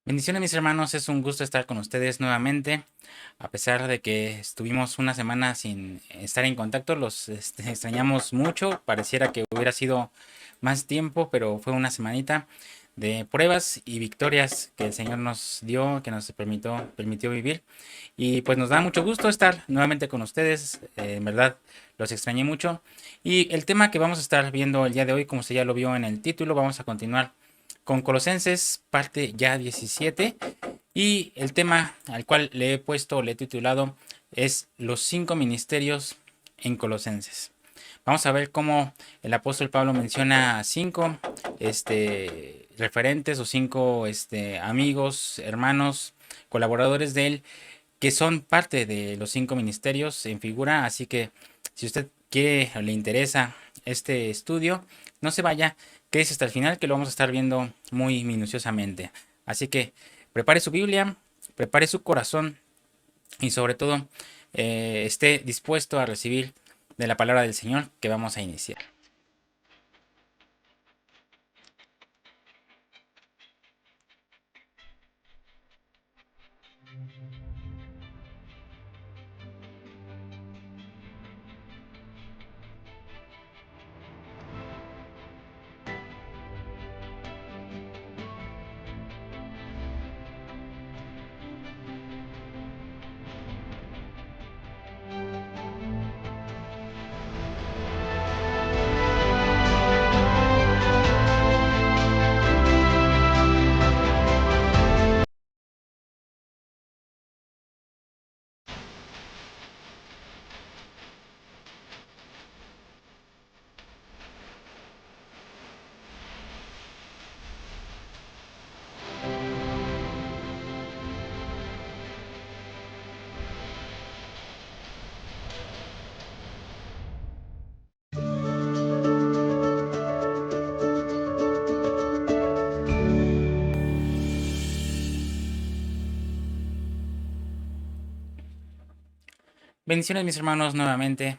Bendiciones mis hermanos, es un gusto estar con ustedes nuevamente. A pesar de que estuvimos una semana sin estar en contacto, los extrañamos mucho. Pareciera que hubiera sido más tiempo, pero fue una semanita de pruebas y victorias que el Señor nos dio, que nos permitió vivir. Y pues nos da mucho gusto estar nuevamente con ustedes. En verdad, los extrañé mucho. Y el tema que vamos a estar viendo el día de hoy, como usted ya lo vio en el título, vamos a continuar con Colosenses, parte ya 17. Y el tema al cual le he titulado, es los 5 ministerios en Colosenses. Vamos a ver cómo el apóstol Pablo menciona 5 referentes o 5 amigos, hermanos, colaboradores de él, que son parte de los 5 ministerios en figura. Así que si usted quiere o le interesa este estudio, no se vaya, quédese hasta el final que lo vamos a estar viendo muy minuciosamente. Así que prepare su Biblia, prepare su corazón y sobre todo esté dispuesto a recibir de la palabra del Señor que vamos a iniciar. Bendiciones mis hermanos nuevamente.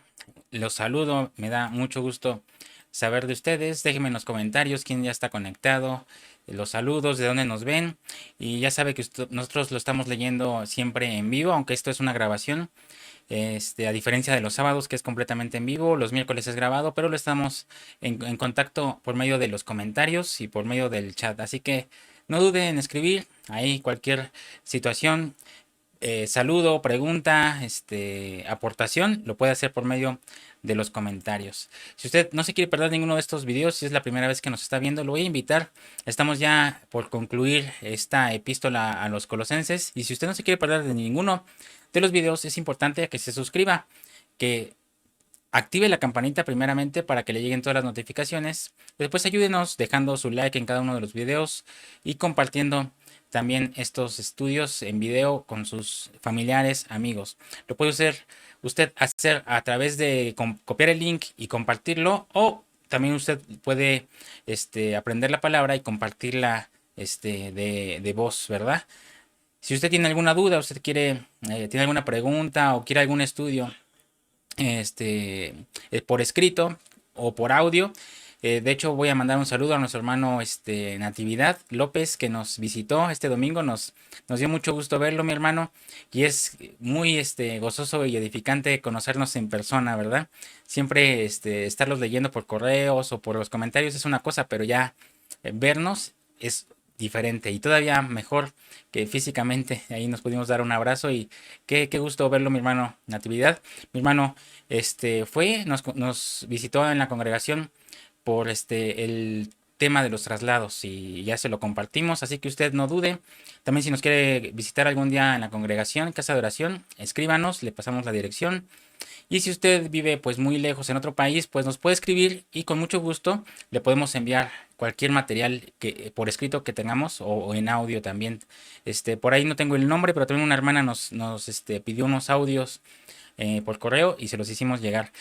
Los saludo, me da mucho gusto saber de ustedes. Déjenme en los comentarios quién ya está conectado, los saludos, de dónde nos ven. Y ya sabe que nosotros lo estamos leyendo siempre en vivo, aunque esto es una grabación. A diferencia de los sábados, que es completamente en vivo, los miércoles es grabado, pero lo estamos en contacto por medio de los comentarios y por medio del chat. Así que no dude en escribir ahí cualquier situación, saludo, pregunta, aportación, lo puede hacer por medio de los comentarios. Si usted no se quiere perder ninguno de estos videos, si es la primera vez que nos está viendo, lo voy a invitar. Estamos ya por concluir esta epístola a los colosenses, y si usted no se quiere perder de ninguno de los videos, es importante que se suscriba, que active la campanita primeramente para que le lleguen todas las notificaciones. Después ayúdenos dejando su like en cada uno de los videos y compartiendo también estos estudios en video con sus familiares, amigos. Lo puede usted hacer a través de copiar el link y compartirlo, o también usted puede aprender la palabra y compartirla de voz, ¿verdad? Si usted tiene alguna duda, usted tiene alguna pregunta o quiere algún estudio por escrito o por audio. De hecho, voy a mandar un saludo a nuestro hermano Natividad López, que nos visitó este domingo. Nos dio mucho gusto verlo, mi hermano, y es muy gozoso y edificante conocernos en persona, ¿verdad? Siempre estarlos leyendo por correos o por los comentarios es una cosa, pero ya vernos es diferente y todavía mejor que físicamente. Ahí nos pudimos dar un abrazo y qué gusto verlo, mi hermano Natividad. Mi hermano nos visitó en la congregación por el tema de los traslados, y ya se lo compartimos, así que usted no dude. También si nos quiere visitar algún día en la congregación, casa de oración, escríbanos, le pasamos la dirección. Y si usted vive pues muy lejos en otro país, pues nos puede escribir y con mucho gusto le podemos enviar cualquier material que por escrito que tengamos, o en audio también. Por ahí no tengo el nombre, pero también una hermana nos pidió unos audios por correo y se los hicimos llegar.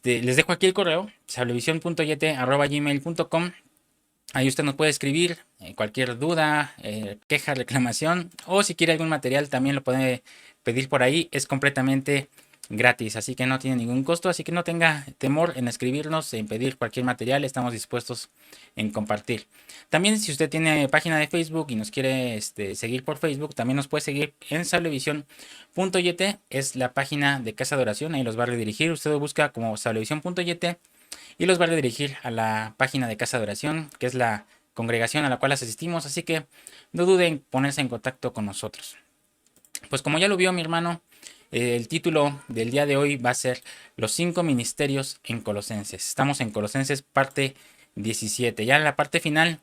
Les dejo aquí el correo, sablevision.yete@gmail.com. Ahí usted nos puede escribir cualquier duda, queja, reclamación, o si quiere algún material también lo puede pedir por ahí. Es completamente gratis, así que no tiene ningún costo, así que no tenga temor en escribirnos, en pedir cualquier material, estamos dispuestos en compartir. También si usted tiene página de Facebook y nos quiere seguir por Facebook, también nos puede seguir en sablevisión.yt, es la página de Casa de Oración, ahí los va a redirigir, usted lo busca como sablevisión.yt y los va a redirigir a la página de Casa de Oración, que es la congregación a la cual asistimos, así que no duden en ponerse en contacto con nosotros. Pues como ya lo vio mi hermano, el título del día de hoy va a ser Los 5 ministerios en Colosenses. Estamos en Colosenses parte 17, ya en la parte final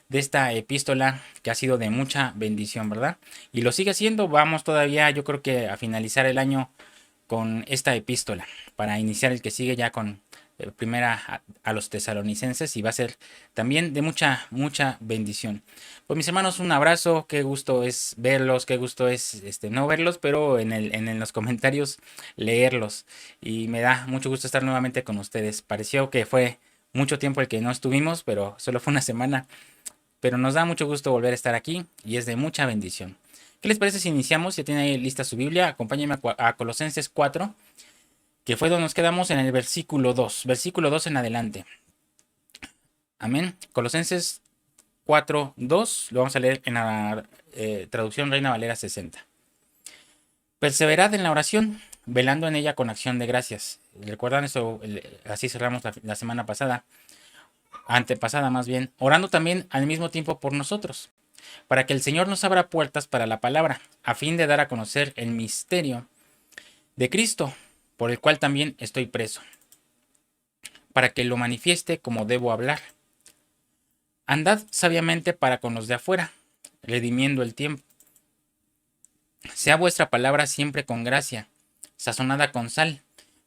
de esta epístola que ha sido de mucha bendición, ¿verdad? Y lo sigue siendo, vamos todavía yo creo que a finalizar el año con esta epístola para iniciar el que sigue ya con primera a los tesalonicenses y va a ser también de mucha bendición. Pues mis hermanos, un abrazo, qué gusto es verlos, qué gusto es no verlos, pero en los comentarios leerlos y me da mucho gusto estar nuevamente con ustedes. Pareció que fue mucho tiempo el que no estuvimos, pero solo fue una semana, pero nos da mucho gusto volver a estar aquí y es de mucha bendición. ¿Qué les parece si iniciamos? Ya tiene ahí lista su Biblia, acompáñenme a Colosenses 4, que fue donde nos quedamos en el versículo 2 en adelante. Amén. Colosenses 4:2, lo vamos a leer en la traducción Reina Valera 60. Perseverad en la oración, velando en ella con acción de gracias. ¿Recuerdan eso? Así cerramos la semana pasada, antepasada más bien, orando también al mismo tiempo por nosotros, para que el Señor nos abra puertas para la palabra, a fin de dar a conocer el misterio de Cristo, por el cual también estoy preso, para que lo manifieste como debo hablar. Andad sabiamente para con los de afuera, redimiendo el tiempo. Sea vuestra palabra siempre con gracia, sazonada con sal,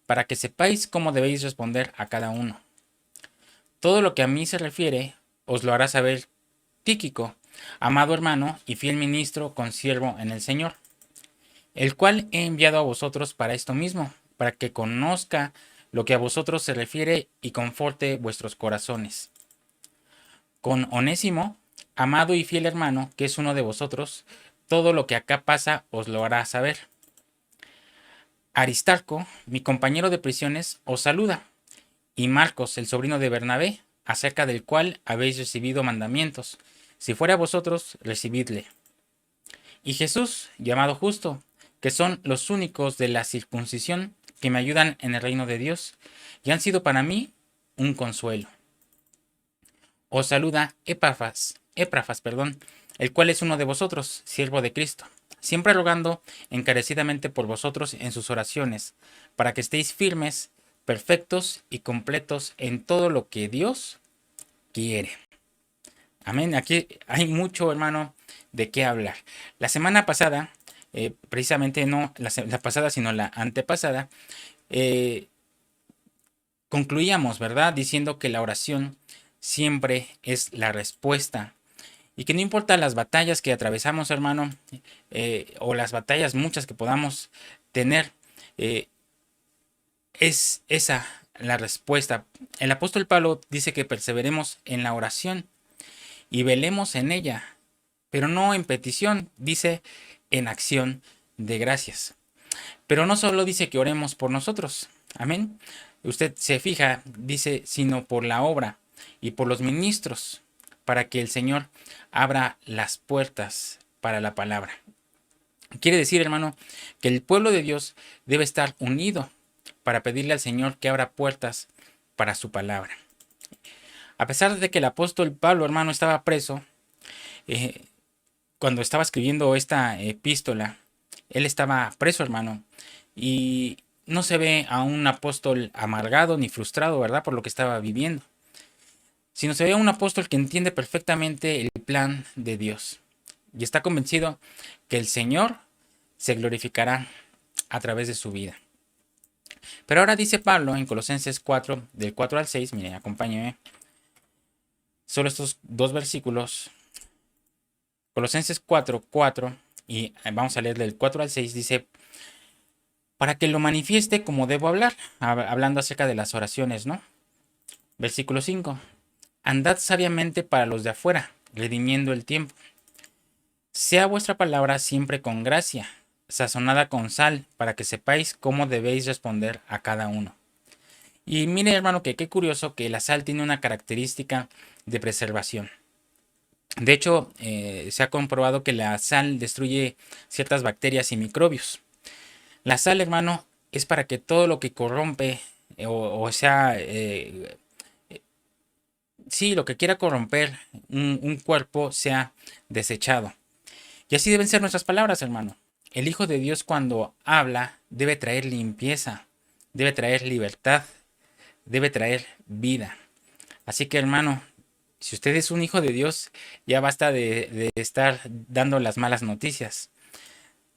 para que sepáis cómo debéis responder a cada uno. Todo lo que a mí se refiere, os lo hará saber Tíquico, amado hermano y fiel ministro, consiervo en el Señor, el cual he enviado a vosotros para esto mismo, para que conozca lo que a vosotros se refiere y conforte vuestros corazones. Con Onésimo, amado y fiel hermano, que es uno de vosotros, todo lo que acá pasa os lo hará saber. Aristarco, mi compañero de prisiones, os saluda, y Marcos, el sobrino de Bernabé, acerca del cual habéis recibido mandamientos. Si fuera vosotros, recibidle. Y Jesús, llamado Justo, que son los únicos de la circuncisión que me ayudan en el reino de Dios, y han sido para mí un consuelo. Os saluda Epafras, el cual es uno de vosotros, siervo de Cristo, siempre rogando encarecidamente por vosotros en sus oraciones, para que estéis firmes, perfectos y completos en todo lo que Dios quiere. Amén. Aquí hay mucho, hermano, de qué hablar. La semana pasada, precisamente no la pasada, sino la antepasada, eh, concluíamos, ¿verdad? Diciendo que la oración siempre es la respuesta y que no importa las batallas que atravesamos, hermano, o las batallas muchas que podamos tener, eh, es esa la respuesta. El apóstol Pablo dice que perseveremos en la oración y velemos en ella, pero no en petición, dice en acción de gracias. Pero no solo dice que oremos por nosotros, amén. Usted se fija, dice, sino por la obra y por los ministros, para que el Señor abra las puertas para la palabra. Quiere decir, hermano, que el pueblo de Dios debe estar unido para pedirle al Señor que abra puertas para su palabra. A pesar de que el apóstol Pablo, hermano, estaba preso, cuando estaba escribiendo esta epístola, él estaba preso, hermano, y no se ve a un apóstol amargado ni frustrado, ¿verdad?, por lo que estaba viviendo, sino se ve a un apóstol que entiende perfectamente el plan de Dios y está convencido que el Señor se glorificará a través de su vida. Pero ahora dice Pablo en Colosenses 4, del 4 al 6, miren, acompáñenme, solo estos dos versículos, Colosenses 4:4, y vamos a leer del 4 al 6, dice, para que lo manifieste como debo hablar, hablando acerca de las oraciones, ¿no? Versículo 5, andad sabiamente para los de afuera, redimiendo el tiempo. Sea vuestra palabra siempre con gracia, sazonada con sal, para que sepáis cómo debéis responder a cada uno. Y mire, hermano, que qué curioso que la sal tiene una característica de preservación. De hecho, se ha comprobado que la sal destruye ciertas bacterias y microbios. La sal, hermano, es para que todo lo que corrompe, o sea, sí, lo que quiera corromper un cuerpo sea desechado. Y así deben ser nuestras palabras, hermano. El Hijo de Dios cuando habla debe traer limpieza, debe traer libertad, debe traer vida. Así que, hermano, si usted es un hijo de Dios, ya basta de estar dando las malas noticias.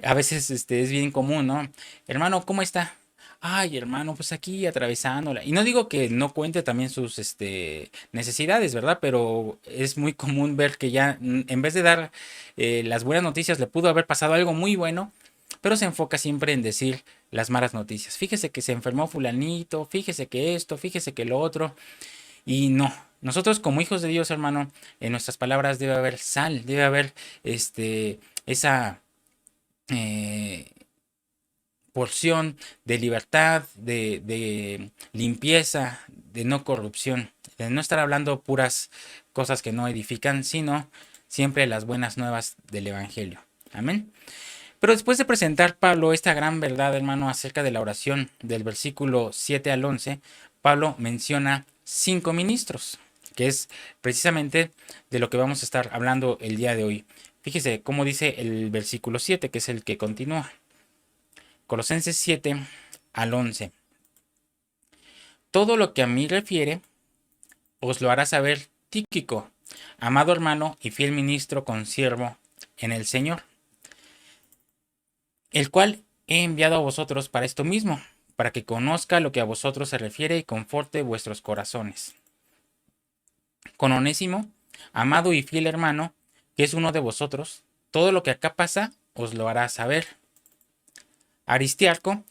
A veces es bien común, ¿no? Hermano, ¿cómo está? Ay, hermano, pues aquí atravesándola. Y no digo que no cuente también sus necesidades, ¿verdad? Pero es muy común ver que ya en vez de dar las buenas noticias, le pudo haber pasado algo muy bueno, pero se enfoca siempre en decir las malas noticias. Fíjese que se enfermó fulanito, fíjese que esto, fíjese que lo otro. Y no, nosotros como hijos de Dios, hermano, en nuestras palabras debe haber sal, debe haber esa eh, porción de libertad, de limpieza, de no corrupción, de no estar hablando puras cosas que no edifican, sino siempre las buenas nuevas del Evangelio. Amén. Pero después de presentar Pablo esta gran verdad, hermano, acerca de la oración del versículo 7 al 11, Pablo menciona 5 ministros, que es precisamente de lo que vamos a estar hablando el día de hoy. Fíjese cómo dice el versículo 7, que es el que continúa. Colosenses 7 al 11. Todo lo que a mí refiere, os lo hará saber Tíquico, amado hermano y fiel ministro consiervo en el Señor, el cual he enviado a vosotros para esto mismo, para que conozca lo que a vosotros se refiere y conforte vuestros corazones. Con Onésimo, amado y fiel hermano, que es uno de vosotros, todo lo que acá pasa os lo hará saber. Aristiarco,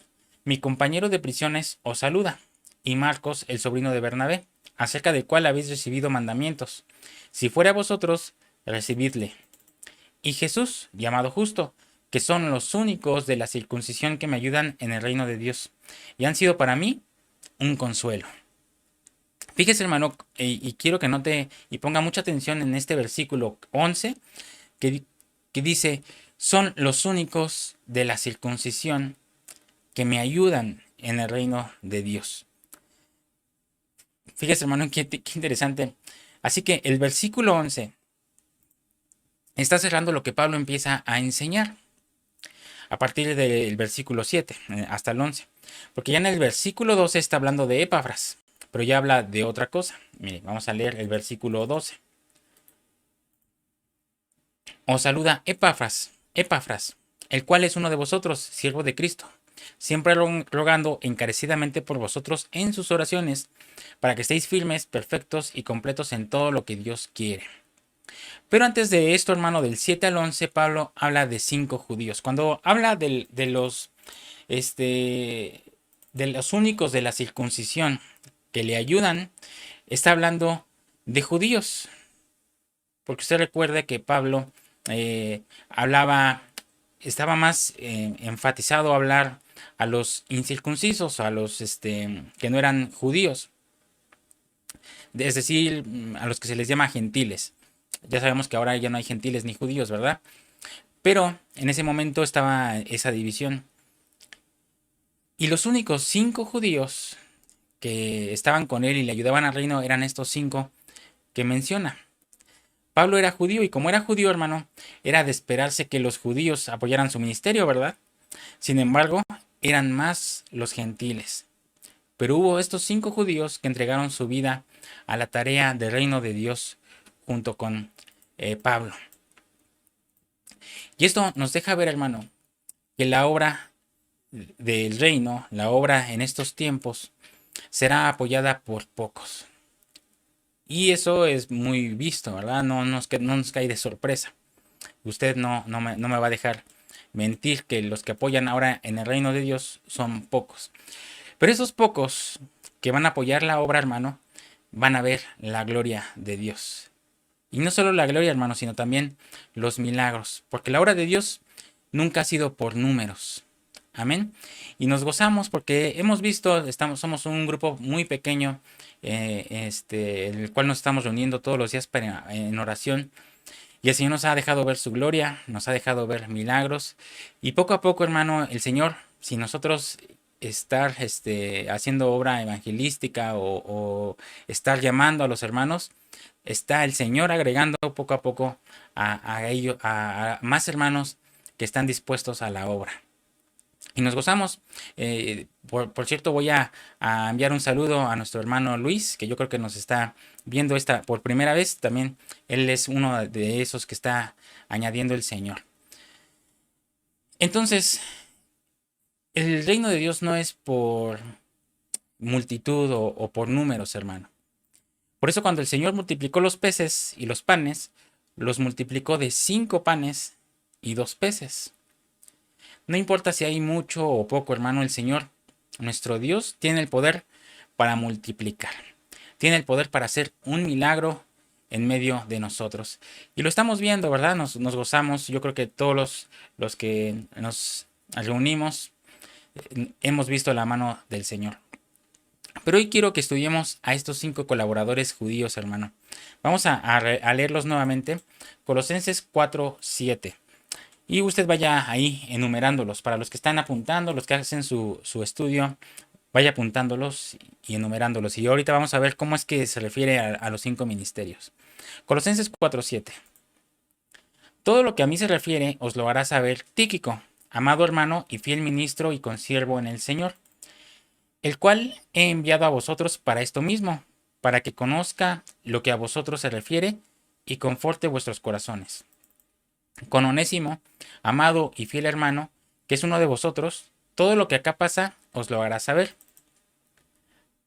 mi compañero de prisiones, os saluda, y Marcos, el sobrino de Bernabé, acerca del cual habéis recibido mandamientos. Si fuera vosotros, recibidle. Y Jesús, llamado Justo, que son los únicos de la circuncisión que me ayudan en el reino de Dios, y han sido para mí un consuelo. Fíjese, hermano, y quiero que note y ponga mucha atención en este versículo 11, que, que dice, son los únicos de la circuncisión que me ayudan en el reino de Dios. Fíjese, hermano, qué interesante. Así que el versículo 11 está cerrando lo que Pablo empieza a enseñar a partir del versículo 7 hasta el 11. Porque ya en el versículo 12 está hablando de Epafras, pero ya habla de otra cosa. Mire, vamos a leer el versículo 12. Os saluda Epafras, el cual es uno de vosotros, siervo de Cristo, siempre rogando encarecidamente por vosotros en sus oraciones, para que estéis firmes, perfectos y completos en todo lo que Dios quiere. Pero antes de esto, hermano, del 7 al 11, Pablo habla de 5 judíos. Cuando habla este, de los únicos de la circuncisión que le ayudan, está hablando de judíos. Porque usted recuerde que Pablo estaba más enfatizado a hablar a los incircuncisos, a los que no eran judíos, es decir, a los que se les llama gentiles. Ya sabemos que ahora ya no hay gentiles ni judíos, ¿verdad? Pero en ese momento estaba esa división. Y los únicos 5 judíos que estaban con él y le ayudaban al reino eran estos 5 que menciona. Pablo era judío y como era judío, hermano, era de esperarse que los judíos apoyaran su ministerio, ¿verdad? Sin embargo, eran más los gentiles. Pero hubo estos 5 judíos que entregaron su vida a la tarea del reino de Dios junto con Pablo. Y esto nos deja ver, hermano, que la obra del reino, la obra en estos tiempos, será apoyada por pocos. Y eso es muy visto, ¿verdad? No nos cae de sorpresa. Usted no me va a dejar mentir que los que apoyan ahora en el reino de Dios son pocos. Pero esos pocos que van a apoyar la obra, hermano, van a ver la gloria de Dios. Y no solo la gloria, hermano, sino también los milagros. Porque la obra de Dios nunca ha sido por números. Amén. Y nos gozamos porque hemos visto, somos un grupo muy pequeño, el cual nos estamos reuniendo todos los días en oración. Y el Señor nos ha dejado ver su gloria, nos ha dejado ver milagros. Y poco a poco, hermano, el Señor, si nosotros estar haciendo obra evangelística o estar llamando a los hermanos, está el Señor agregando poco a poco a ellos, a más hermanos que están dispuestos a la obra. Y nos gozamos. Por cierto, voy a enviar un saludo a nuestro hermano Luis, que yo creo que nos está viendo esta por primera vez. También él es uno de esos que está añadiendo el Señor. Entonces, el reino de Dios no es por multitud o por números, hermano. Por eso cuando el Señor multiplicó los peces y los panes, los multiplicó de 5 panes y 2 peces. No importa si hay mucho o poco, hermano, el Señor, nuestro Dios, tiene el poder para multiplicar. Tiene el poder para hacer un milagro en medio de nosotros. Y lo estamos viendo, ¿verdad? Nos gozamos. Yo creo que todos los que nos reunimos hemos visto la mano del Señor. Pero hoy quiero que estudiemos a estos 5 colaboradores judíos, hermano. Vamos a leerlos nuevamente. Colosenses 4:7. Y usted vaya ahí enumerándolos. Para los que están apuntando, los que hacen su estudio, vaya apuntándolos y enumerándolos. Y ahorita vamos a ver cómo es que se refiere a los 5 ministerios. Colosenses 4:7. Todo lo que a mí se refiere os lo hará saber Tíquico, amado hermano y fiel ministro y consiervo en el Señor, el cual he enviado a vosotros para esto mismo, para que conozca lo que a vosotros se refiere y conforte vuestros corazones. Con Onésimo, amado y fiel hermano, que es uno de vosotros, todo lo que acá pasa os lo hará saber.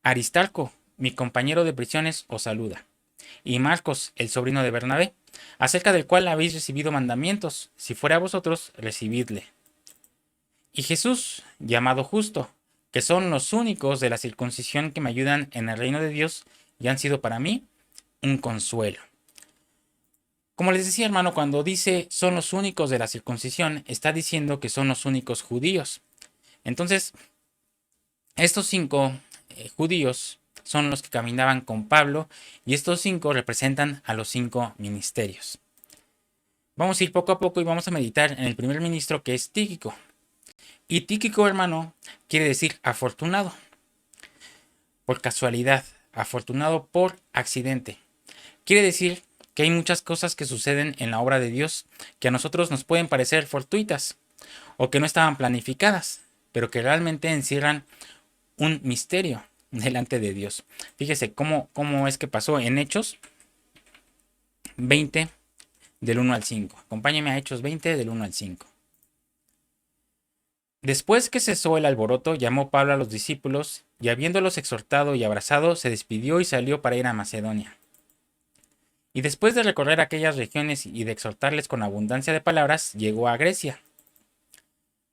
Aristarco, mi compañero de prisiones, os saluda. Y Marcos, el sobrino de Bernabé, acerca del cual habéis recibido mandamientos, si fuera a vosotros, recibidle. Y Jesús, llamado Justo, que son los únicos de la circuncisión que me ayudan en el reino de Dios y han sido para mí un consuelo. Como les decía, hermano, cuando dice son los únicos de la circuncisión, está diciendo que son los únicos judíos. Entonces, estos 5 judíos son los que caminaban con Pablo y estos 5 representan a los 5 ministerios. Vamos a ir poco a poco y vamos a meditar en el primer ministro, que es Tíquico. Y Tíquico, hermano, quiere decir afortunado, por casualidad, afortunado por accidente. Quiere decir que hay muchas cosas que suceden en la obra de Dios que a nosotros nos pueden parecer fortuitas o que no estaban planificadas, pero que realmente encierran un misterio delante de Dios. Fíjese cómo es que pasó en Hechos 20 del 1 al 5. Acompáñeme a Hechos 20 del 1 al 5. Después que cesó el alboroto, llamó Pablo a los discípulos y habiéndolos exhortado y abrazado, se despidió y salió para ir a Macedonia. Y después de recorrer aquellas regiones y de exhortarles con abundancia de palabras, llegó a Grecia.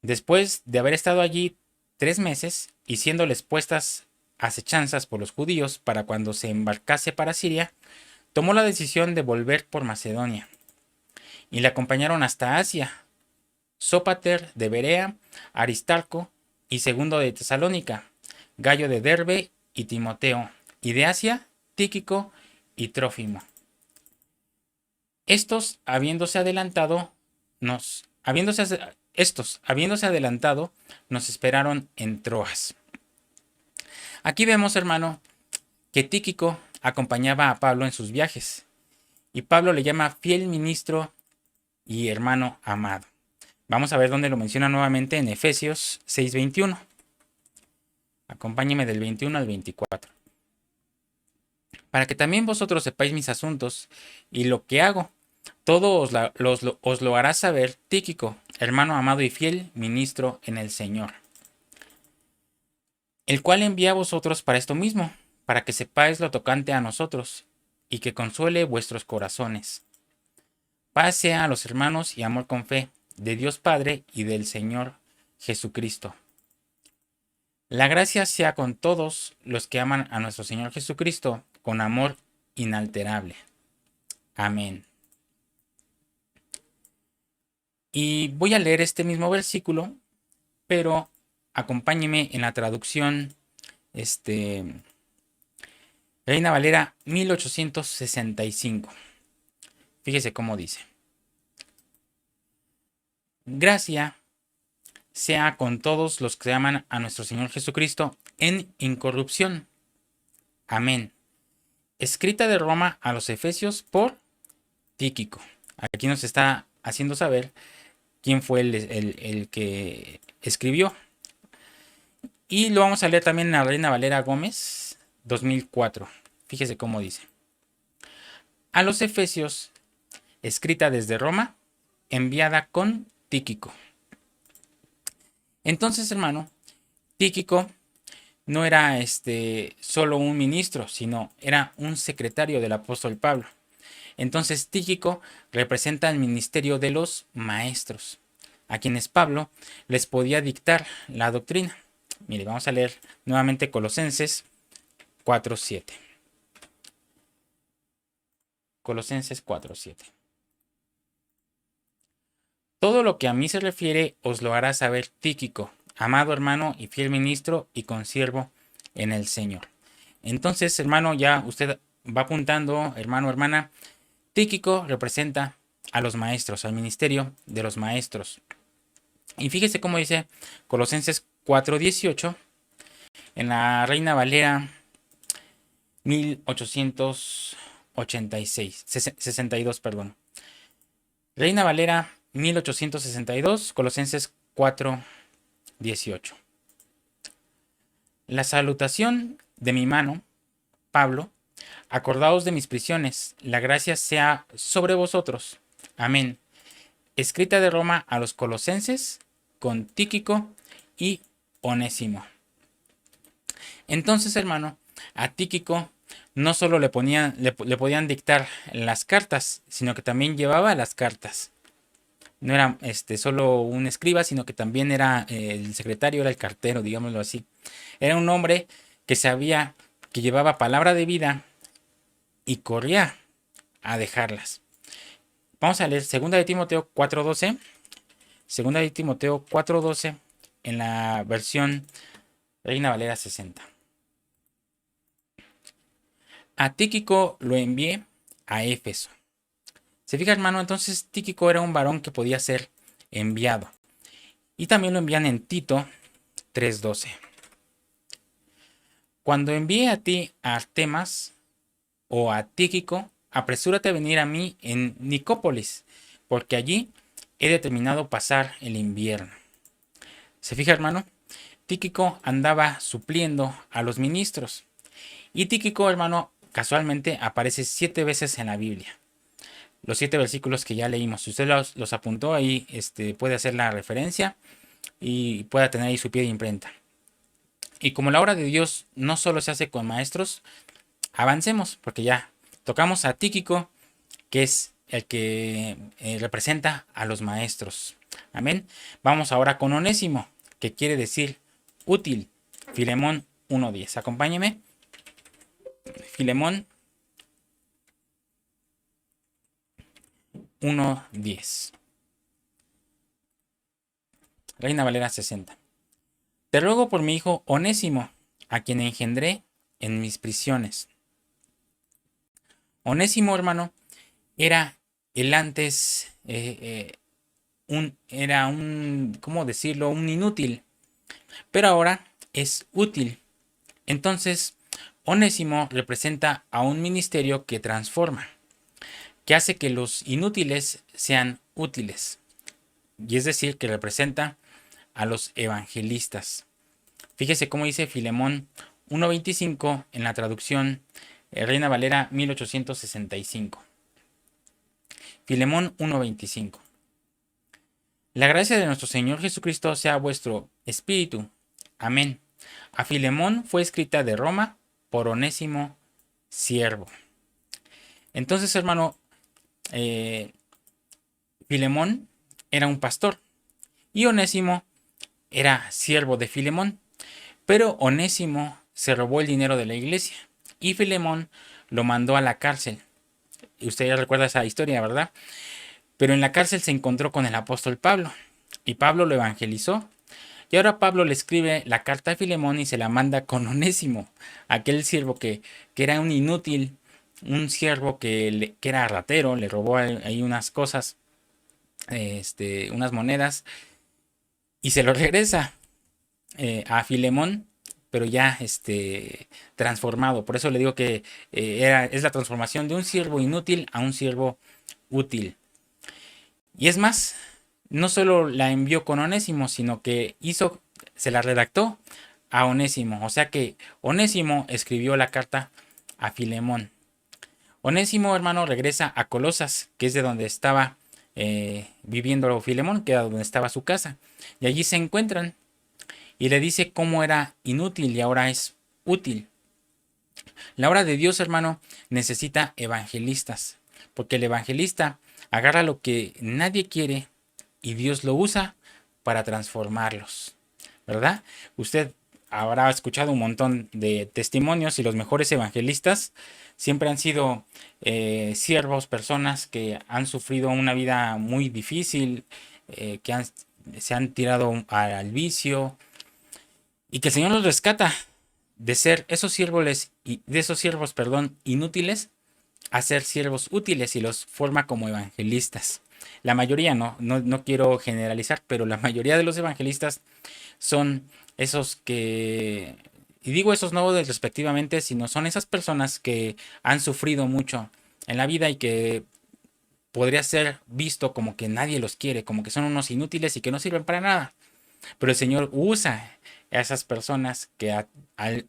Después de haber estado allí 3 meses y siéndoles puestas acechanzas por los judíos para cuando se embarcase para Siria, tomó la decisión de volver por Macedonia. Y le acompañaron hasta Asia, Sópater de Berea, Aristarco y Segundo de Tesalónica, Gallo de Derbe y Timoteo, y de Asia, Tíquico y Trófimo. Habiéndose adelantado, nos esperaron en Troas. Aquí vemos, hermano, que Tíquico acompañaba a Pablo en sus viajes, y Pablo le llama fiel ministro y hermano amado. Vamos a ver dónde lo menciona nuevamente en Efesios 6:21. Acompáñeme del 21 al 24. Para que también vosotros sepáis mis asuntos y lo que hago, todo os lo hará saber Tíquico, hermano amado y fiel ministro en el Señor, el cual envía a vosotros para esto mismo, para que sepáis lo tocante a nosotros, y que consuele vuestros corazones. Paz sea a los hermanos y amor con fe, de Dios Padre y del Señor Jesucristo. La gracia sea con todos los que aman a nuestro Señor Jesucristo con amor inalterable. Amén. Y voy a leer este mismo versículo, pero acompáñeme en la traducción, este, Reina Valera 1865. Fíjese cómo dice. Gracia sea con todos los que aman a nuestro Señor Jesucristo en incorrupción. Amén. Escrita de Roma a los Efesios por Tíquico. Aquí nos está haciendo saber quién fue el que escribió. Y lo vamos a leer también en la Reina Valera Gómez 2004. Fíjese cómo dice. A los Efesios, escrita desde Roma, enviada con Tíquico. Entonces, hermano, Tíquico no era solo un ministro, sino era un secretario del apóstol Pablo. Entonces Tíquico representa el ministerio de los maestros, a quienes Pablo les podía dictar la doctrina. Mire, vamos a leer nuevamente Colosenses 4:7. Colosenses 4:7. Todo lo que a mí se refiere os lo hará saber Tíquico, amado hermano y fiel ministro y consiervo en el Señor. Entonces, hermano, ya usted va apuntando, hermano, hermana, Tíquico representa a los maestros, al ministerio de los maestros. Y fíjese cómo dice Colosenses 4:18 en la Reina Valera 1862, perdón. Reina Valera 1862, Colosenses 4:18. La salutación de mi mano, Pablo, acordaos de mis prisiones, la gracia sea sobre vosotros. Amén. Escrita de Roma a los colosenses con Tíquico y Onésimo. Entonces, hermano, a Tíquico no solo le podían dictar las cartas, sino que también llevaba las cartas. No era solo un escriba, sino que también era el secretario, era el cartero, digámoslo así. Era un hombre que sabía que llevaba palabra de vida y corría a dejarlas. Vamos a leer 2 de Timoteo 4:12. 2 de Timoteo 4:12 en la versión Reina Valera 60. A Tíquico lo envié a Éfeso. Se fija, hermano, entonces Tíquico era un varón que podía ser enviado. Y también lo envían en Tito 3:12. Cuando envíe a ti a Artemas o a Tíquico, apresúrate a venir a mí en Nicópolis, porque allí he determinado pasar el invierno. Se fija, hermano, Tíquico andaba supliendo a los ministros. Y Tíquico, hermano, casualmente aparece 7 veces en la Biblia. Los 7 versículos que ya leímos. Si usted los apuntó ahí, puede hacer la referencia y pueda tener ahí su pie de imprenta. Y como la obra de Dios no solo se hace con maestros, avancemos, porque ya tocamos a Tíquico, que es el que representa a los maestros. Amén. Vamos ahora con Onésimo, que quiere decir útil. Filemón 1:10. Acompáñeme. Filemón 1:10. Reina Valera 60. Te ruego por mi hijo Onésimo, a quien engendré en mis prisiones. Onésimo, hermano, era el antes, ¿cómo decirlo? Un inútil, pero ahora es útil. Entonces, Onésimo representa a un ministerio que transforma, que hace que los inútiles sean útiles. Y es decir, que representa a los evangelistas. Fíjese cómo dice Filemón 1:25 en la traducción Reina Valera 1865. Filemón 1:25. La gracia de nuestro Señor Jesucristo sea vuestro espíritu. Amén. A Filemón fue escrita de Roma por Onésimo, siervo. Entonces, hermano, Filemón era un pastor y Onésimo era siervo de Filemón. Pero Onésimo se robó el dinero de la iglesia y Filemón lo mandó a la cárcel. Y usted ya recuerda esa historia, ¿verdad? Pero en la cárcel se encontró con el apóstol Pablo y Pablo lo evangelizó. Y ahora Pablo le escribe la carta a Filemón y se la manda con Onésimo, aquel siervo que era un inútil, un siervo que era ratero, le robó ahí unas cosas, unas monedas, y se lo regresa a Filemón, pero ya transformado. Por eso le digo que es la transformación de un siervo inútil a un siervo útil. Y es más, no solo la envió con Onésimo, sino que se la redactó a Onésimo. O sea que Onésimo escribió la carta a Filemón. Onésimo, hermano, regresa a Colosas, que es de donde estaba viviendo Filemón, que era donde estaba su casa. Y allí se encuentran y le dice cómo era inútil y ahora es útil. La obra de Dios, hermano, necesita evangelistas, porque el evangelista agarra lo que nadie quiere y Dios lo usa para transformarlos, ¿verdad? Usted habrá escuchado un montón de testimonios y los mejores evangelistas siempre han sido siervos, personas que han sufrido una vida muy difícil, se han tirado al vicio y que el Señor los rescata de ser esos siervos y de esos siervos, perdón, inútiles a ser siervos útiles y los forma como evangelistas. La mayoría, no quiero generalizar, pero la mayoría de los evangelistas son esos que, y digo esos no respectivamente, sino son esas personas que han sufrido mucho en la vida y que podría ser visto como que nadie los quiere, como que son unos inútiles y que no sirven para nada. Pero el Señor usa a esas personas que a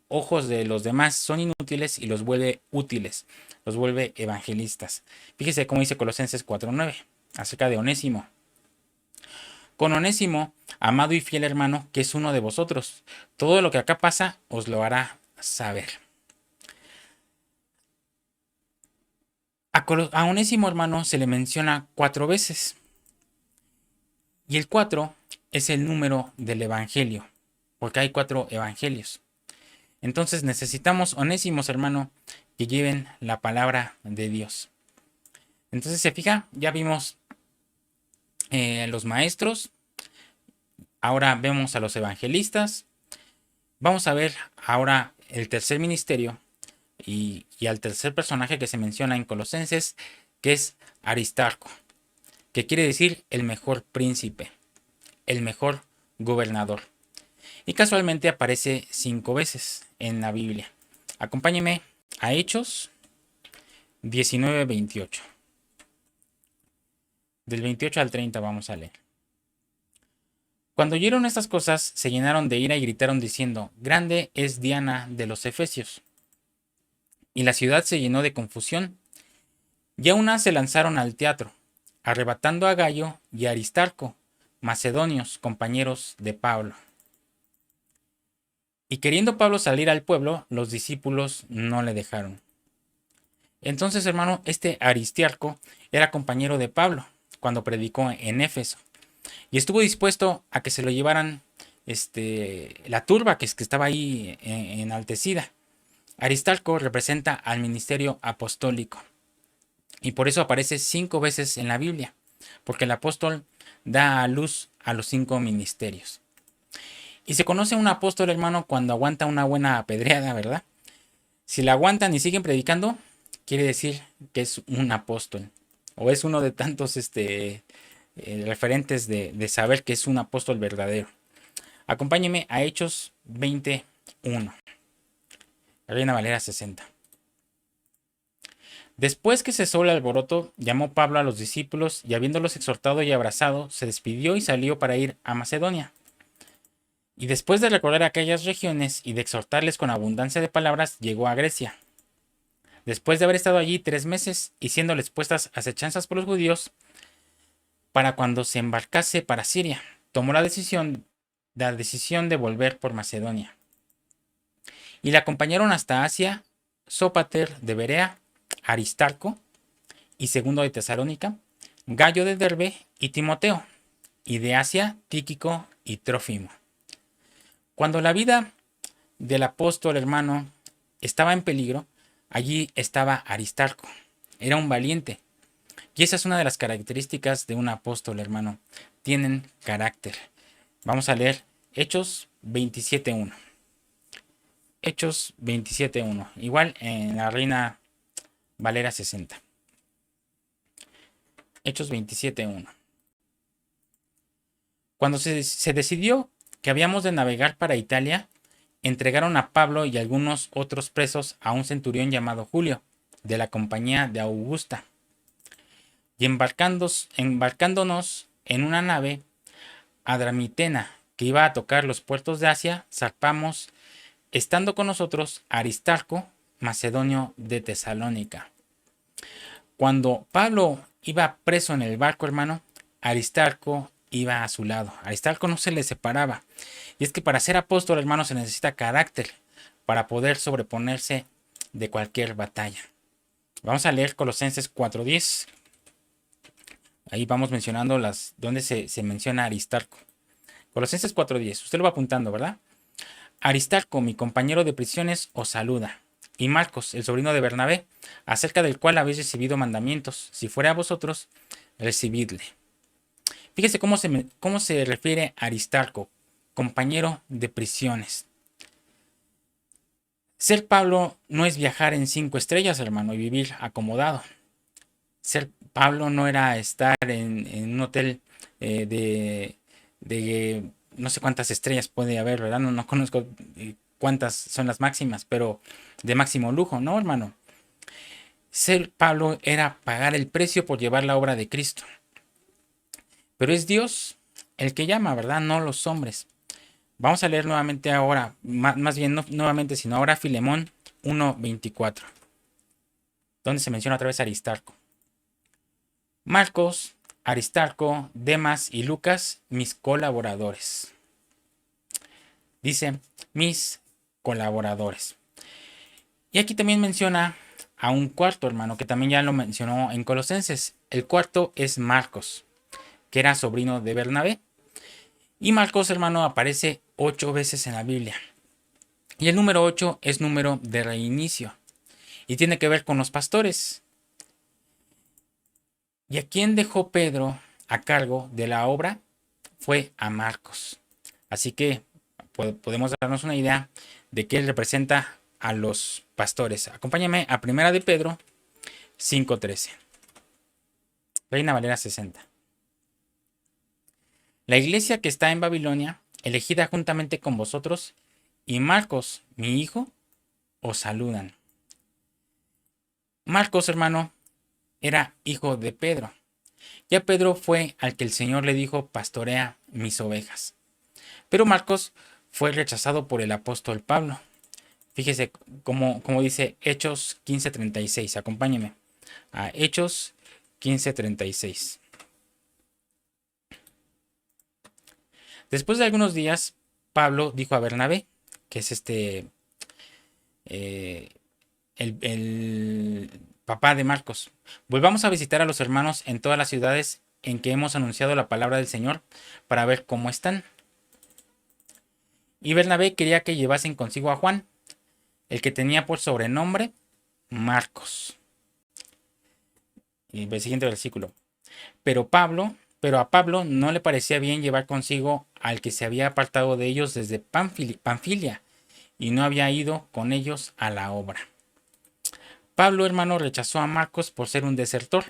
ojos de los demás son inútiles y los vuelve útiles, los vuelve evangelistas. Fíjese cómo dice Colosenses 4:9 acerca de Onésimo. Con Onésimo, amado y fiel hermano, que es uno de vosotros, todo lo que acá pasa os lo hará saber. A Onésimo, hermano, se le menciona 4 veces. Y el 4 es el número del evangelio, porque hay 4 evangelios. Entonces necesitamos onésimos, hermano, que lleven la palabra de Dios. Entonces, se fija, ya vimos los maestros, ahora vemos a los evangelistas. Vamos a ver ahora el tercer ministerio y al tercer personaje que se menciona en Colosenses, que es Aristarco, que quiere decir el mejor príncipe, el mejor gobernador. Y casualmente aparece 5 veces en la Biblia. Acompáñeme a Hechos 19:28. Del 28 al 30 vamos a leer. Cuando oyeron estas cosas, se llenaron de ira y gritaron diciendo: Grande es Diana de los Efesios. Y la ciudad se llenó de confusión. Y aún se lanzaron al teatro, arrebatando a Gayo y a Aristarco, macedonios, compañeros de Pablo. Y queriendo Pablo salir al pueblo, los discípulos no le dejaron. Entonces, hermano, este Aristarco era compañero de Pablo cuando predicó en Éfeso. Y estuvo dispuesto a que se lo llevaran la turba que estaba ahí enaltecida. Aristarco representa al ministerio apostólico. Y por eso aparece 5 veces en la Biblia. Porque el apóstol da a luz a los 5 ministerios. Y se conoce a un apóstol, hermano, cuando aguanta una buena apedreada, ¿verdad? Si la aguantan y siguen predicando, quiere decir que es un apóstol. O es uno de tantos referentes de saber que es un apóstol verdadero. Acompáñeme a Hechos 21. Reina Valera 60. Después que cesó el alboroto, llamó Pablo a los discípulos y habiéndolos exhortado y abrazado, se despidió y salió para ir a Macedonia. Y después de recorrer aquellas regiones y de exhortarles con abundancia de palabras, llegó a Grecia. Después de haber estado allí 3 meses y siéndoles puestas acechanzas por los judíos, para cuando se embarcase para Siria, tomó la decisión de volver por Macedonia. Y le acompañaron hasta Asia Sópater de Berea, Aristarco y Segundo de Tesalónica, Gayo de Derbe y Timoteo, y de Asia Tíquico y Trófimo. Cuando la vida del apóstol hermano estaba en peligro, allí estaba Aristarco. Era un valiente Y esa es una de las características de un apóstol, hermano. Tienen carácter. Vamos a leer Hechos 27.1. Hechos 27.1. Igual en la Reina Valera 60. Hechos 27.1. Cuando se decidió que habíamos de navegar para Italia, entregaron a Pablo y algunos otros presos a un centurión llamado Julio, de la compañía de Augusta. Y embarcándonos en una nave adramitena que iba a tocar los puertos de Asia, zarpamos, estando con nosotros Aristarco, macedonio de Tesalónica. Cuando Pablo iba preso en el barco, hermano, Aristarco iba a su lado. Aristarco no se le separaba. Y es que para ser apóstol, hermano, se necesita carácter para poder sobreponerse de cualquier batalla. Vamos a leer Colosenses 4:10. Ahí vamos mencionando donde se menciona Aristarco. Colosenses 4:10. Usted lo va apuntando, ¿verdad? Aristarco, mi compañero de prisiones, os saluda. Y Marcos, el sobrino de Bernabé, acerca del cual habéis recibido mandamientos. Si fuera a vosotros, recibidle. Fíjese cómo se refiere a Aristarco, compañero de prisiones. Ser Pablo no es viajar en 5 estrellas, hermano, y vivir acomodado. Ser Pablo no era estar en un hotel de no sé cuántas estrellas puede haber, ¿verdad? No conozco cuántas son las máximas, pero de máximo lujo, ¿no, hermano? Ser Pablo era pagar el precio por llevar la obra de Cristo. Pero es Dios el que llama, ¿verdad? No los hombres. Vamos a leer nuevamente ahora, más bien no nuevamente, sino ahora Filemón 1:24, donde se menciona otra vez Aristarco. Marcos, Aristarco, Demas y Lucas, mis colaboradores. Dice, mis colaboradores. Y aquí también menciona a un cuarto, hermano, que también ya lo mencionó en Colosenses. El cuarto es Marcos, que era sobrino de Bernabé. Y Marcos, hermano, aparece 8 veces en la Biblia. Y el número 8 es número de reinicio. Y tiene que ver con los pastores. ¿Y a quién dejó Pedro a cargo de la obra? Fue a Marcos. Así que podemos darnos una idea de qué representa a los pastores. Acompáñame a 1 de Pedro 5:13. Reina Valera 60. La iglesia que está en Babilonia, elegida juntamente con vosotros, y Marcos, mi hijo, os saludan. Marcos, hermano, era hijo de Pedro. Ya Pedro fue al que el Señor le dijo, pastorea mis ovejas. Pero Marcos fue rechazado por el apóstol Pablo. Fíjese como dice Hechos 15:36. Acompáñeme a Hechos 15:36. Después de algunos días, Pablo dijo a Bernabé, que es el papá de Marcos, volvamos a visitar a los hermanos en todas las ciudades en que hemos anunciado la palabra del Señor para ver cómo están. Y Bernabé quería que llevasen consigo a Juan, el que tenía por sobrenombre Marcos. Y el siguiente versículo. Pero a Pablo no le parecía bien llevar consigo al que se había apartado de ellos desde Panfilia y no había ido con ellos a la obra. Pablo, hermano, rechazó a Marcos por ser un desertor.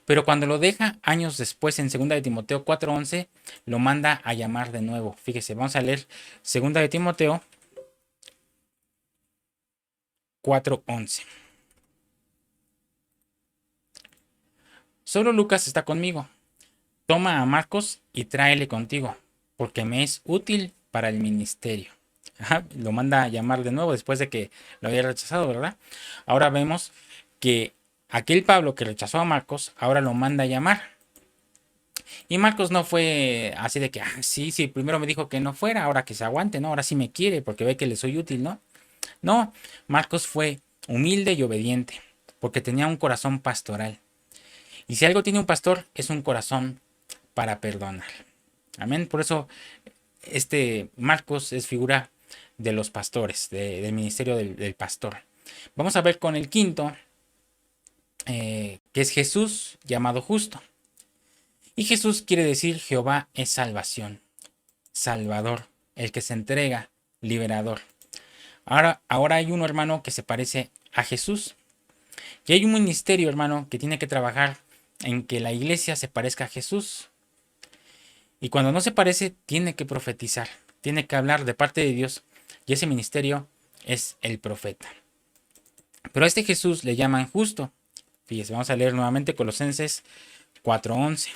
Pero cuando lo deja años después en 2 de Timoteo 4:11, lo manda a llamar de nuevo. Fíjese, vamos a leer 2 de Timoteo 4:11. Solo Lucas está conmigo. Toma a Marcos y tráele contigo, porque me es útil para el ministerio. Ajá, lo manda a llamar de nuevo después de que lo había rechazado, ¿verdad? Ahora vemos que aquel Pablo que rechazó a Marcos, ahora lo manda a llamar. Y Marcos no fue así de que, sí, primero me dijo que no fuera, ahora que se aguante, ¿no? Ahora sí me quiere porque ve que le soy útil, ¿no? No, Marcos fue humilde y obediente, porque tenía un corazón pastoral. Y si algo tiene un pastor, es un corazón para perdonar. Amén. Por eso Marcos es figura de los pastores, del ministerio del pastor. Vamos a ver con el quinto que es Jesús llamado justo. Y Jesús quiere decir Jehová es salvación, Salvador, el que se entrega, liberador. Ahora hay uno, hermano, que se parece a Jesús. Y hay un ministerio, hermano, que tiene que trabajar en que la iglesia se parezca a Jesús. Y cuando no se parece, tiene que profetizar, tiene que hablar de parte de Dios. Y ese ministerio es el profeta. Pero a este Jesús le llaman justo. Fíjese, vamos a leer nuevamente Colosenses 4:11.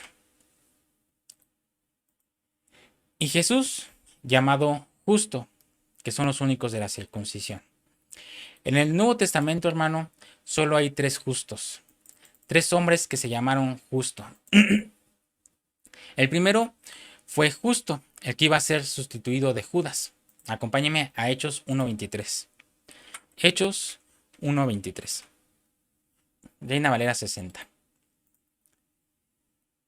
Y Jesús, llamado justo, que son los únicos de la circuncisión. En el Nuevo Testamento, hermano, solo hay 3 justos. 3 hombres que se llamaron justo. El primero fue justo, el que iba a ser sustituido de Judas. Acompáñeme a Hechos 1:23. Hechos 1:23. Reina Valera 60.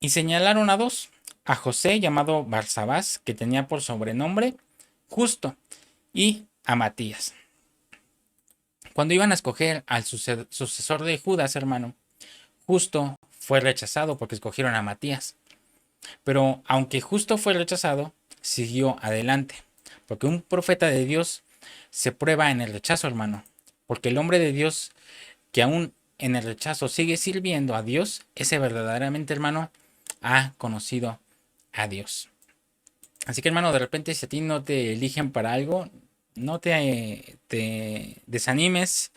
Y señalaron a 2, a José llamado Barsabás, que tenía por sobrenombre Justo, y a Matías. Cuando iban a escoger al sucesor de Judas, hermano, Justo fue rechazado porque escogieron a Matías. Pero aunque Justo fue rechazado, siguió adelante. Porque un profeta de Dios se prueba en el rechazo, hermano. Porque el hombre de Dios que aún en el rechazo sigue sirviendo a Dios, ese verdaderamente, hermano, ha conocido a Dios. Así que, hermano, de repente si a ti no te eligen para algo, no te desanimes.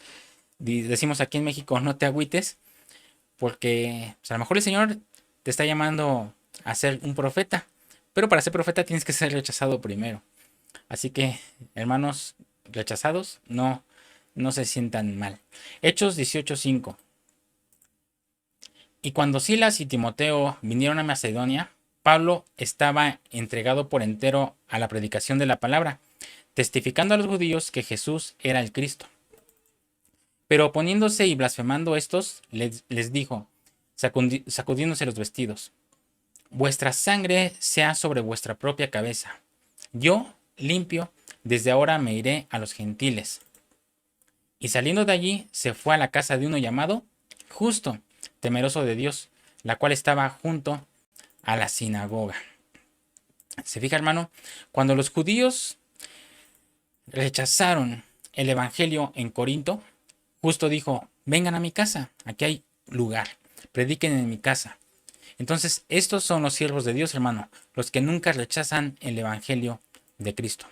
Decimos aquí en México, no te agüites, porque pues, a lo mejor el Señor te está llamando a ser un profeta, pero para ser profeta tienes que ser rechazado primero. Así que, hermanos rechazados, no se sientan mal. Hechos 18:5. Y cuando Silas y Timoteo vinieron a Macedonia, Pablo estaba entregado por entero a la predicación de la palabra, testificando a los judíos que Jesús era el Cristo. Pero oponiéndose y blasfemando estos, les dijo, sacudiéndose los vestidos, vuestra sangre sea sobre vuestra propia cabeza. Yo, limpio, desde ahora me iré a los gentiles. Y saliendo de allí, se fue a la casa de uno llamado Justo, temeroso de Dios, la cual estaba junto a la sinagoga. Se fija, hermano, cuando los judíos rechazaron el evangelio en Corinto, Justo dijo, vengan a mi casa, aquí hay lugar, prediquen en mi casa. Entonces, estos son los siervos de Dios, hermano, los que nunca rechazan el evangelio de Cristo.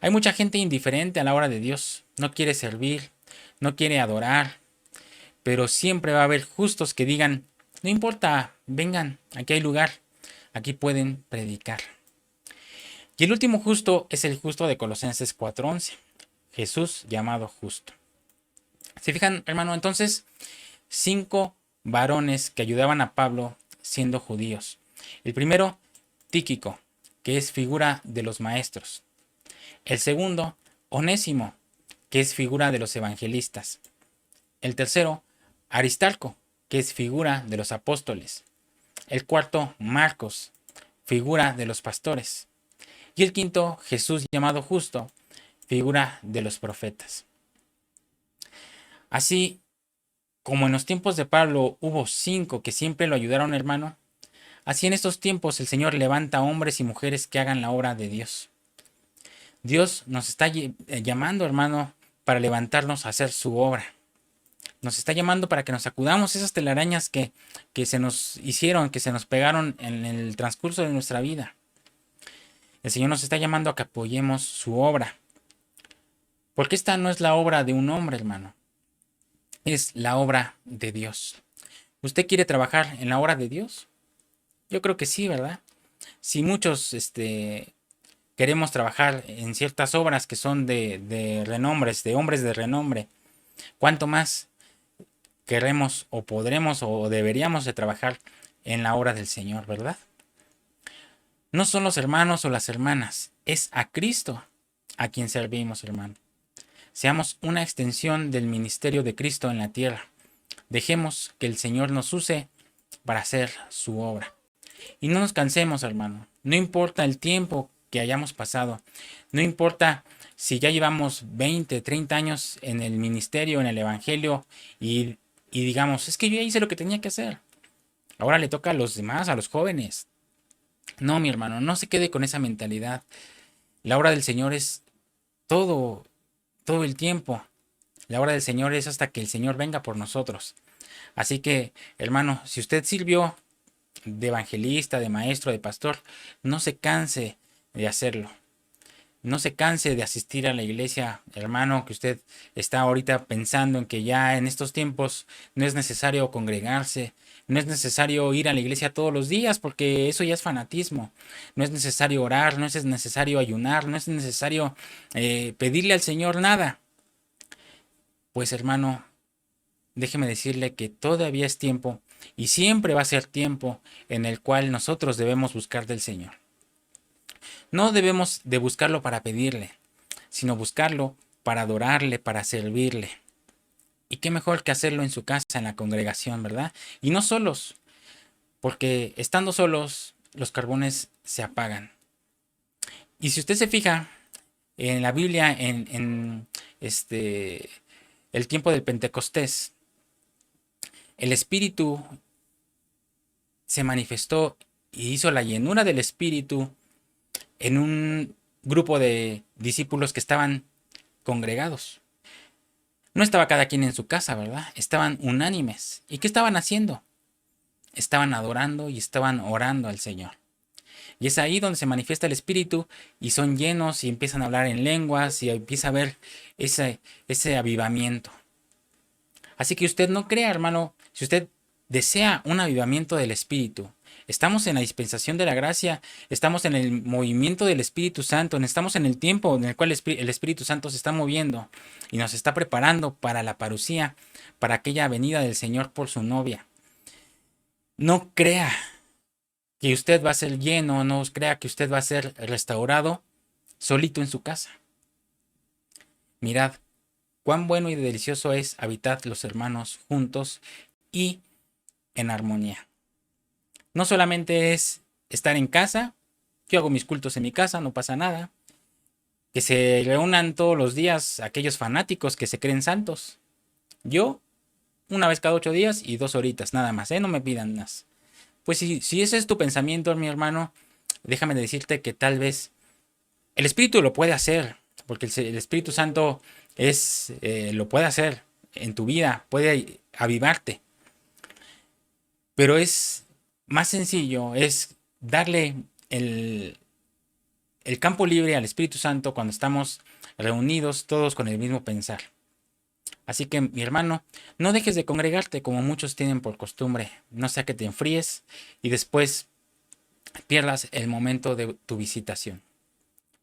Hay mucha gente indiferente a la obra de Dios, no quiere servir, no quiere adorar, pero siempre va a haber justos que digan, no importa, vengan, aquí hay lugar, aquí pueden predicar. Y el último justo es el justo de Colosenses 4:11, Jesús llamado justo. ¿Se fijan, hermano? Entonces, 5 varones que ayudaban a Pablo siendo judíos. El primero, Tíquico, que es figura de los maestros. El segundo, Onésimo, que es figura de los evangelistas. El tercero, Aristarco, que es figura de los apóstoles. El cuarto, Marcos, figura de los pastores. Y el quinto, Jesús llamado justo, figura de los profetas. Así como en los tiempos de Pablo hubo 5 que siempre lo ayudaron, hermano, así en estos tiempos el Señor levanta hombres y mujeres que hagan la obra de Dios. Dios nos está llamando, hermano, para levantarnos a hacer su obra. Nos está llamando para que nos sacudamos esas telarañas que se nos hicieron, que se nos pegaron en el transcurso de nuestra vida. El Señor nos está llamando a que apoyemos su obra. Porque esta no es la obra de un hombre, hermano. Es la obra de Dios. ¿Usted quiere trabajar en la obra de Dios? Yo creo que sí, ¿verdad? Si muchos queremos trabajar en ciertas obras que son de renombres, de hombres de renombre, ¿cuánto más queremos o podremos o deberíamos de trabajar en la obra del Señor, verdad? No son los hermanos o las hermanas, es a Cristo a quien servimos, hermano. Seamos una extensión del ministerio de Cristo en la tierra. Dejemos que el Señor nos use para hacer su obra. Y no nos cansemos, hermano. No importa el tiempo que hayamos pasado. No importa si ya llevamos 20, 30 años en el ministerio, en el evangelio, y y digamos, es que yo ya hice lo que tenía que hacer. Ahora le toca a los demás, a los jóvenes. No, mi hermano, no se quede con esa mentalidad. La obra del Señor es todo, todo el tiempo. La obra del Señor es hasta que el Señor venga por nosotros. Así que, hermano, si usted sirvió de evangelista, de maestro, de pastor, no se canse de hacerlo. No se canse de asistir a la iglesia, hermano, que usted está ahorita pensando en que ya en estos tiempos no es necesario congregarse, no es necesario ir a la iglesia todos los días porque eso ya es fanatismo. No es necesario orar, no es necesario ayunar, no es necesario pedirle al Señor nada. Pues hermano, déjeme decirle que todavía es tiempo y siempre va a ser tiempo en el cual nosotros debemos buscar del Señor. No debemos de buscarlo para pedirle, sino buscarlo para adorarle, para servirle. Y qué mejor que hacerlo en su casa, en la congregación, ¿verdad? Y no solos, porque estando solos, los carbones se apagan. Y si usted se fija en la Biblia, en el tiempo del Pentecostés, el Espíritu se manifestó y hizo la llenura del Espíritu en un grupo de discípulos que estaban congregados. No estaba cada quien en su casa, ¿verdad? Estaban unánimes. ¿Y qué estaban haciendo? Estaban adorando y estaban orando al Señor. Y es ahí donde se manifiesta el Espíritu y son llenos y empiezan a hablar en lenguas y empieza a ver ese avivamiento. Así que usted no crea, hermano, si usted desea un avivamiento del Espíritu, estamos en la dispensación de la gracia, estamos en el movimiento del Espíritu Santo, estamos en el tiempo en el cual el Espíritu Santo se está moviendo y nos está preparando para la parucía, para aquella venida del Señor por su novia. No crea que usted va a ser lleno, no crea que usted va a ser restaurado solito en su casa. Mirad, cuán bueno y delicioso es habitar los hermanos juntos y en armonía. No solamente es estar en casa, yo hago mis cultos en mi casa, no pasa nada. Que se reúnan todos los días aquellos fanáticos que se creen santos. Yo, una vez cada 8 días y 2 horitas, nada más, no me pidan más. Pues si ese es tu pensamiento, mi hermano, déjame decirte que tal vez el Espíritu lo puede hacer, porque el Espíritu Santo lo puede hacer en tu vida, puede avivarte. Pero es más sencillo, es darle el campo libre al Espíritu Santo cuando estamos reunidos todos con el mismo pensar. Así que, mi hermano, no dejes de congregarte como muchos tienen por costumbre, no sea que te enfríes y después pierdas el momento de tu visitación.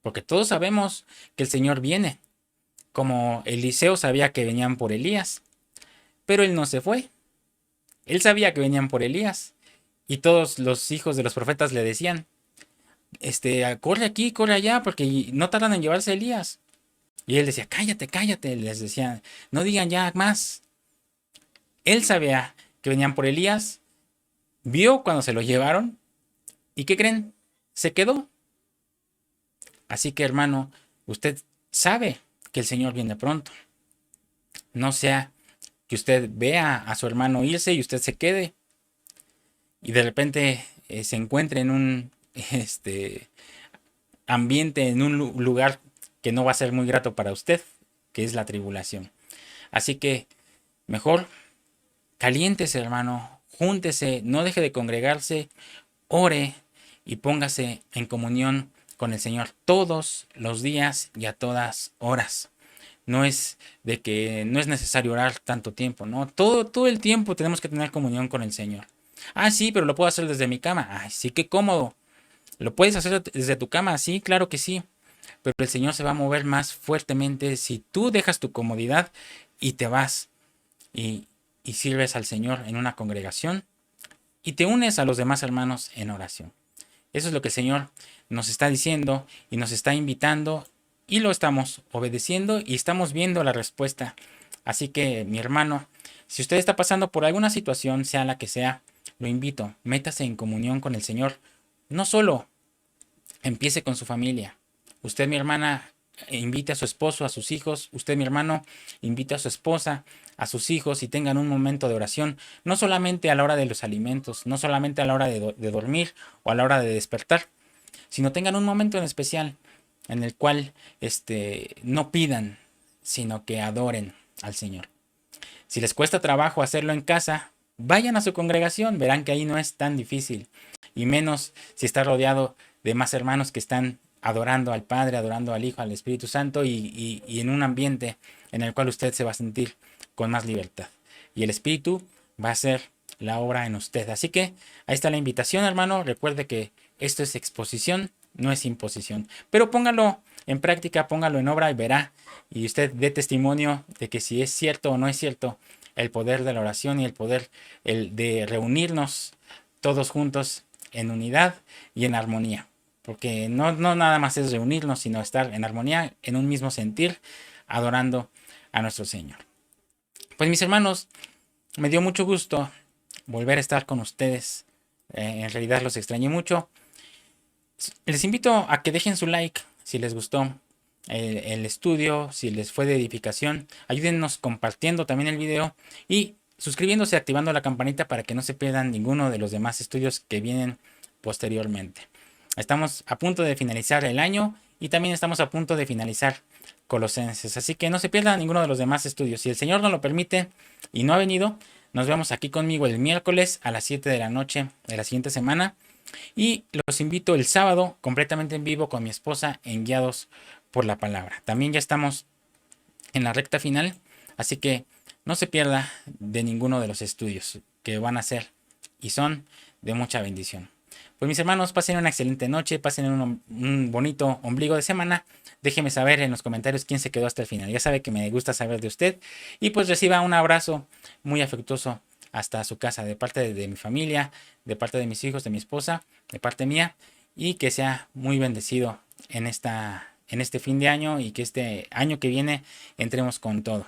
Porque todos sabemos que el Señor viene, como Eliseo sabía que venían por Elías, pero él no se fue. Él sabía que venían por Elías y todos los hijos de los profetas le decían, corre aquí, corre allá, porque no tardan en llevarse a Elías. Y él decía, cállate, cállate, les decía, no digan ya más. Él sabía que venían por Elías, vio cuando se lo llevaron, ¿y qué creen? Se quedó. Así que, hermano, usted sabe que el Señor viene pronto. No sea que usted vea a su hermano irse y usted se quede y de repente se encuentre en un ambiente, en un lugar que no va a ser muy grato para usted, que es la tribulación. Así que mejor caliéntese, hermano, júntese, no deje de congregarse, ore y póngase en comunión con el Señor todos los días y a todas horas. No es de que no es necesario orar tanto tiempo, ¿no? Todo el tiempo tenemos que tener comunión con el Señor. Ah, sí, pero lo puedo hacer desde mi cama. Ay, sí, qué cómodo. ¿Lo puedes hacer desde tu cama? Sí, claro que sí. Pero el Señor se va a mover más fuertemente si tú dejas tu comodidad y te vas y sirves al Señor en una congregación y te unes a los demás hermanos en oración. Eso es lo que el Señor nos está diciendo y nos está invitando y lo estamos obedeciendo y estamos viendo la respuesta. Así que, mi hermano, si usted está pasando por alguna situación, sea la que sea, lo invito, métase en comunión con el Señor. No solo empiece con su familia. Usted, mi hermana, invite a su esposo, a sus hijos, usted mi hermano, invite a su esposa, a sus hijos y tengan un momento de oración, no solamente a la hora de los alimentos, no solamente a la hora de dormir o a la hora de despertar, sino tengan un momento en especial en el cual no pidan, sino que adoren al Señor. Si les cuesta trabajo hacerlo en casa, vayan a su congregación, verán que ahí no es tan difícil, y menos si está rodeado de más hermanos que están adorando al Padre, adorando al Hijo, al Espíritu Santo y en un ambiente en el cual usted se va a sentir con más libertad. Y el Espíritu va a hacer la obra en usted. Así que ahí está la invitación, hermano. Recuerde que esto es exposición, no es imposición. Pero póngalo en práctica, póngalo en obra y verá. Y usted dé testimonio de que si es cierto o no es cierto el poder de la oración y el poder de reunirnos todos juntos en unidad y en armonía. Porque no nada más es reunirnos, sino estar en armonía, en un mismo sentir, adorando a nuestro Señor. Pues mis hermanos, me dio mucho gusto volver a estar con ustedes. En realidad los extrañé mucho. Les invito a que dejen su like si les gustó el estudio, si les fue de edificación. Ayúdennos compartiendo también el video y suscribiéndose, activando la campanita para que no se pierdan ninguno de los demás estudios que vienen posteriormente. Estamos a punto de finalizar el año y también estamos a punto de finalizar Colosenses. Así que no se pierdan ninguno de los demás estudios. Si el Señor nos lo permite y no ha venido, nos vemos aquí conmigo el miércoles a las 7 de la noche de la siguiente semana. Y los invito el sábado completamente en vivo con mi esposa en Guiados por la Palabra. También ya estamos en la recta final, así que no se pierda de ninguno de los estudios que van a ser y son de mucha bendición. Pues mis hermanos, pasen una excelente noche, pasen un bonito ombligo de semana. Déjeme saber en los comentarios quién se quedó hasta el final. Ya sabe que me gusta saber de usted. Y pues reciba un abrazo muy afectuoso hasta su casa, de parte de mi familia, de parte de mis hijos, de mi esposa, de parte mía. Y que sea muy bendecido en este fin de año y que este año que viene entremos con todo.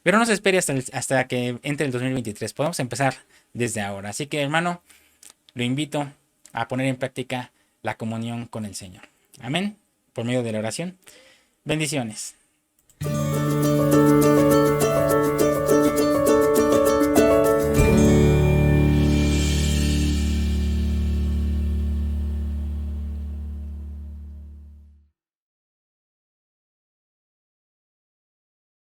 Pero no se espere hasta que entre el 2023. Podemos empezar desde ahora. Así que hermano, lo invito a poner en práctica la comunión con el Señor. Amén. Por medio de la oración. Bendiciones.